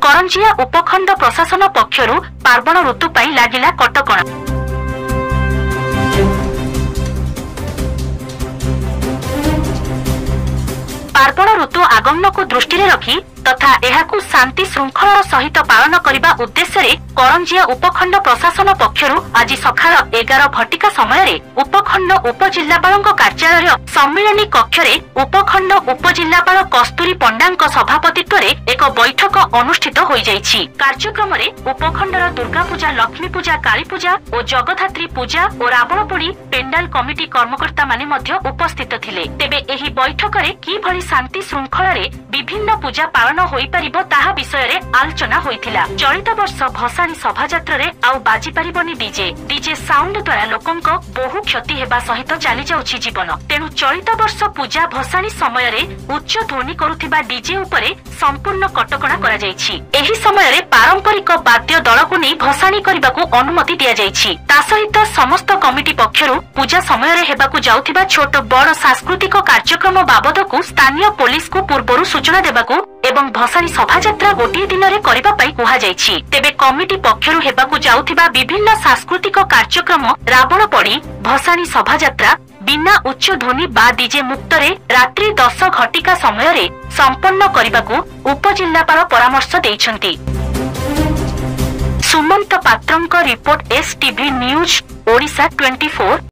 करंजिया उपखंड प्रशासन पक्षरु पार्वण ऋतु पर लागिला कटकणा। पार्वण ऋतु आगमन को दृष्टि रखी तथा एहाकु शांति श्रृंखलार सहित पालन करने उद्देश्य रे करंजिया उपखंड प्रशासन पक्षरु आज सकाळ 11 घटिका समय उपखंड उपजिल्लापाल कार्यालय सम्मिलनी कक्ष उपखंड उपजिल्लापाल कस्तूरी पंडा सभापतित्व एक बैठक अनुष्ठित हो जाइछि। कार्यक्रम उपखंडर दुर्गा पूजा, लक्ष्मी पूजा, काली पूजा और जगधात्री पूजा और रावणपोड़ी पेंडाल कमिटी कर्मकर्ता माने मध्य उपस्थित थिले। तेबे एही बैठक रे की भली शांति श्रृंखला रे विभिन्न पूजा पालन होई परिबो ताहा विषय रे आलोचना होइथिला। चलित वर्ष भसाणी शोभायात्रा रे आउ बाजी परिबनी डीजे साउंड द्वारा लोकंक बहु क्षति हेबा सहित चली जाउछि जीवन। तेनु चलित वर्ष पूजा भसाणी समय रे उच्च ध्वनि करुथिबा डीजे उपरे संपूर्ण कटकणा करा जाइछि। एही समय रे पारंपरिक वाद्य दलकु नै भसाणी करबाकू अनुमति दिया जाइछि। ता सहित समस्त कमिटी पक्षरु पूजा समय रे हेबाकू जाउथिबा छोट बड़ सांस्कृतिक कार्यक्रम बाबदकू स्थानीय पुलिस को पूर्वरु सूचना देबाकू एवं भसाणी शोभायात्रा गोटे दिन में करने कहुछि। तेबे कमिटी पक्षरु हेबाकू जाउथिबा विभिन्न सांस्कृतिक कार्यक्रम रावणपोड़ी भसाणी शोभायात्रा बिना उच्च ध्वनि बा डीजे मुक्त रे रात्रि 10 घटिका समय रे संपन्न करने उपजिल्लापाल परामर्श दैछंती। सुमंत पात्रंक रिपोर्ट STV न्यूज ओडिशा 24।